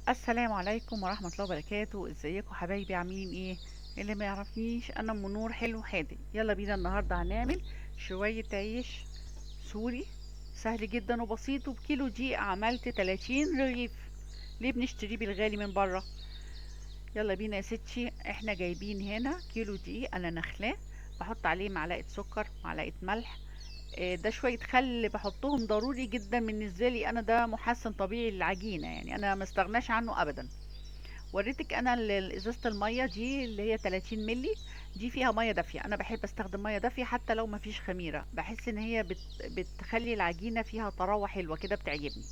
السلام عليكم ورحمة الله وبركاته. ازيكم حبايبي؟ عاملين ايه؟ اللي ما يعرفنيش، انا ام نور حلو حادق. يلا بينا النهارده هنعمل شوية عيش سوري سهل جدا وبسيط، وبكيلو دقيق عملت 30 رغيف. ليه بنشتريه بالغالي من بره؟ يلا بينا يا ستي. احنا جايبين هنا كيلو دقيق انا نخلاه، بحط عليه معلقة سكر، معلقة ملح، ده شوية خل بحطهم ضروري جدا بالنسبة لي انا، ده محسن طبيعي للعجينة، يعني انا ما استغناش عنه ابدا. وريتك انا ازازه الميه دي اللي هي 30 ملي، دي فيها ميه دافيه. انا بحب استخدم ميه دافيه حتى لو ما فيش خميره، بحس ان هي بتخلي العجينه فيها طراوه حلوه كده، بتعجبني.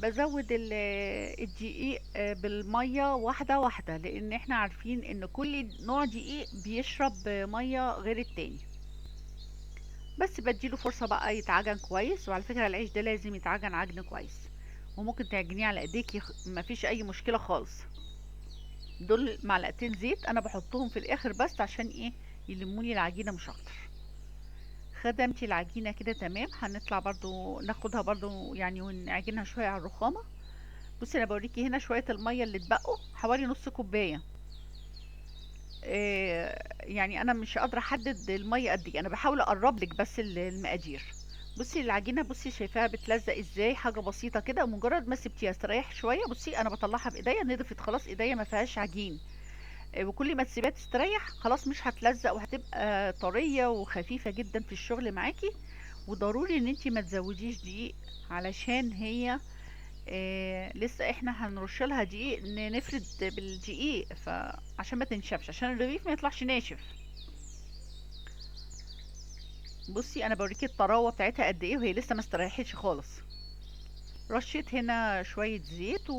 بزود الدقيق بالميه واحده واحده، لان احنا عارفين ان كل نوع دقيق بيشرب ميه غير التاني. بس بديله فرصه بقى يتعجن كويس. وعلى فكره العيش ده لازم يتعجن عجن كويس، وممكن تعجنيه على ايديكي، مفيش اي مشكله خالص. دول معلقتين زيت انا بحطهم في الاخر بس عشان ايه؟ يلمولي العجينه مش اكتر. خدمتي العجينه كده تمام، هنطلع برضو ناخدها برضو يعني ونعجنها شويه على الرخامه. بصي انا بوريكي هنا شويه الميه اللي اتبقوا، حوالي نص كوبايه. إيه يعني انا مش قادره احدد الميه قد ايه، انا بحاول اقرب لك بس المقادير. بصي العجينه، بصي شايفاها بتلزق ازاي؟ حاجه بسيطه كده، مجرد ما سبتيها استريح شويه. بصي انا بطلعها بايديا، نضفت خلاص ايديا، ما فيهاش عجين. وكل ما تسيبها تستريح خلاص مش هتلزق، وهتبقى طرية وخفيفة جدا في الشغل معاكي. وضروري ان انتي ما تزوديش دقيق، علشان هي لسه احنا هنرش لها دقيق، نفرد بالدقيق فعشان ما تنشفش، عشان الرغيف ما يطلعش ناشف. بصي انا بوريكي الطراوة بتاعتها قد ايه، وهي لسه ما استريحتش خالص. رشيت هنا شوية زيت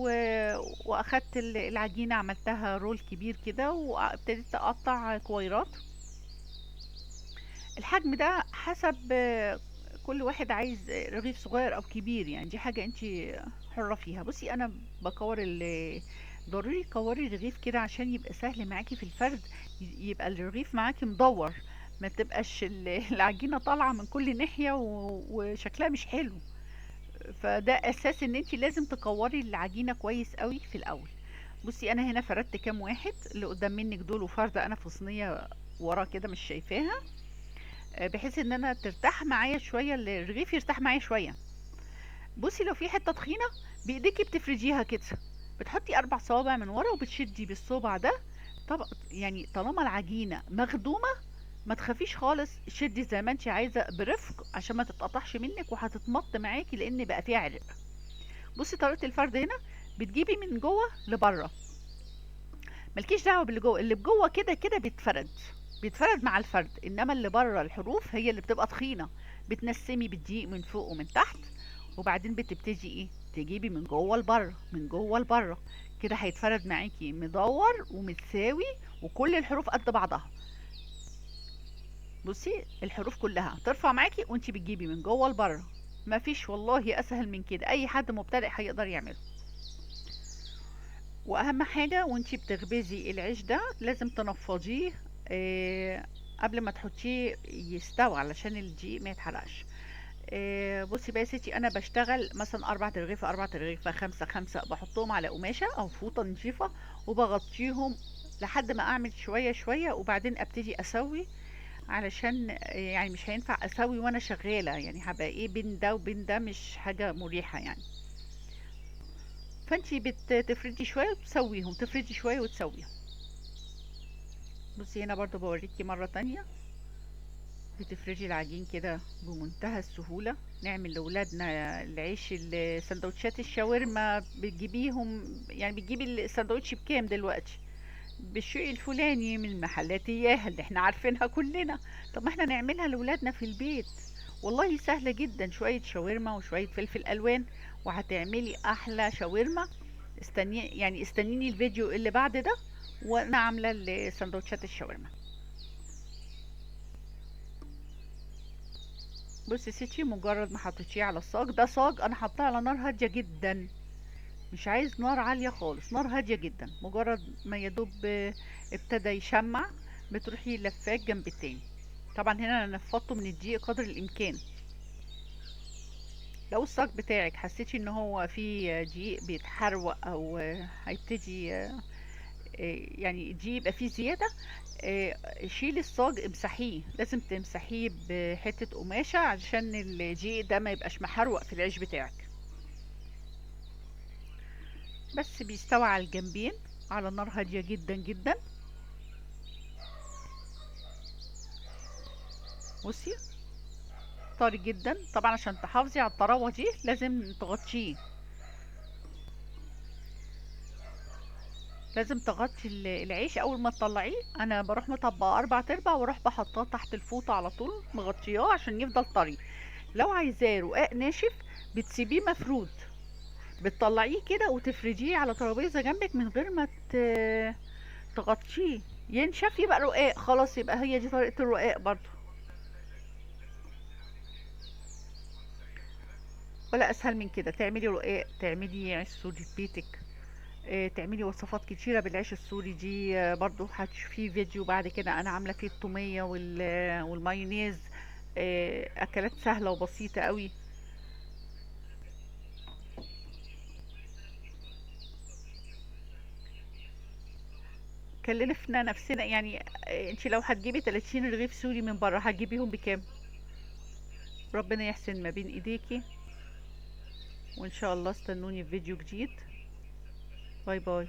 واخدت العجينة، عملتها رول كبير كده، وابتديت اقطع كويرات. الحجم ده حسب كل واحد عايز رغيف صغير او كبير، يعني دي حاجة انت حرة فيها. بصي انا بكور ضروري كوري الرغيف كده عشان يبقى سهل معاكي في الفرد، يبقى الرغيف معاكي مدور، ما تبقاش العجينة طالعة من كل ناحية وشكلها مش حلو. فده اساس ان انت لازم تكوري العجينة كويس قوي في الاول. بصي انا هنا فردت كام واحد اللي قدام منك دول، وفردة انا في صينية ورا كده مش شايفاها، بحيث ان انا ترتاح معايا شويه، الرغيف يرتاح معايا شويه. بصي لو في حته تخينه بايديكي بتفرجيها كده، بتحطي 4 صوابع من ورا وبتشدي بالصبع ده. طب يعني طالما العجينه مخدومه، ما تخافيش خالص، شدي زي ما انت عايزه برفق عشان ما تتقطعش منك وهتتمط معاكي لان بقى فيها عرق. بصي طريقه الفرد هنا، بتجيبي من جوه لبره، ملكيش دعوه باللي جوه، اللي بجوه كده كده بيتفرد، بيتفرد مع الفرد، انما اللي بره الحروف هي اللي بتبقى تخينه. بتنسمي بالدقيق من فوق ومن تحت، وبعدين بتبتدي ايه؟ تجيبي من جوه لبره، من جوه لبره، كده هيتفرد معاكي مدور ومتساوي، وكل الحروف قد بعضها. بصي الحروف كلها ترفع معاكي وانتي بتجيبي من جوه لبره. مفيش والله اسهل من كده، اي حد مبتدئ هيقدر يعمله. واهم حاجة وانتي بتخبزي العيش ده لازم تنفضيه قبل ما تحطيه يستوي، علشان الدقيق ما يتحرقش. بصي بقى يا ستي، انا بشتغل مثلا 4 ترغيفة 4 ترغيفة، 5 5، بحطهم على قماشة او فوطة نظيفة، وبغطيهم لحد ما اعمل شوية شوية، وبعدين ابتدي اسوي. علشان يعني مش هينفع اسوي وانا شغالة، يعني هبقى ايه بين ده وبين ده، مش حاجة مريحة يعني. فانتي بتفردي شوية وتسويهم، تفردي شوية وتسويهم. بصي هنا برضو بوريكي مرة تانية، بتفردي العجين كده بمنتهى السهولة. نعمل لولادنا العيش، سندوتشات الشاورما بتجيبيهم، يعني بتجيبي السندوتش بكام دلوقتي؟ بالشيء الفلاني من المحلات اياها اللي احنا عارفينها كلنا. طب ما احنا نعملها لولادنا في البيت، والله سهلة جدا. شوية شاورما وشوية فلفل الوان، وهتعملي احلى شاورما. استنيني الفيديو اللي بعد ده وانا عاملة سندوتشات الشاورما. بصي يا ستي، مجرد ما حطيتيه على الصاج، ده صاج انا حطاه على نار هاديه جدا، مش عايز نار عاليه خالص، نار هاديه جدا. مجرد ما يدوب ابتدى يشمع، بتروحي لفاه جنب التاني. طبعا هنا انا نفضته من الدقيق قدر الامكان. لو الصاج بتاعك حسيتي ان هو فيه دقيق بيتحروق او هيبتدي يعني دي يبقى فيه زيادة، شيلي الصاج امسحيه، لازم تمسحيه بحتة قماشة عشان الدقيق ده ما يبقاش محروق في العيش بتاعك. بس بيستوي على الجنبين على نار هادية جدا جدا. بصي طري جدا طبعا، عشان تحافظي على الطراوة دي لازم تغطيه، لازم تغطي العيش اول ما تطلعيه. انا بروح مطبقه 4/4 واروح بحطاه تحت الفوطه على طول مغطياه عشان يفضل طري. لو عايزاه رقاق ناشف بتسيبيه مفرود، بتطلعيه كده وتفرديه على ترابيزه جنبك من غير ما تغطيه، ينشف يبقى رقاق خلاص، يبقى هي دي طريقه الرقاق برضو. ولا اسهل من كده تعملي رقاق، تعملي عيش سوري في بيتك، تعملي وصفات كتيرة بالعيش السوري دي. برضو هتشوفي فيديو بعد كده انا عاملة فيه التومية والمايونيز، اكلات سهلة وبسيطة قوي. كلفنا نفسنا يعني. انت لو هتجيبي 30 رغيف سوري من بره هتجيبيهم بكام؟ ربنا يحسن ما بين ايديكي، وان شاء الله استنوني في فيديو جديد. باي باي.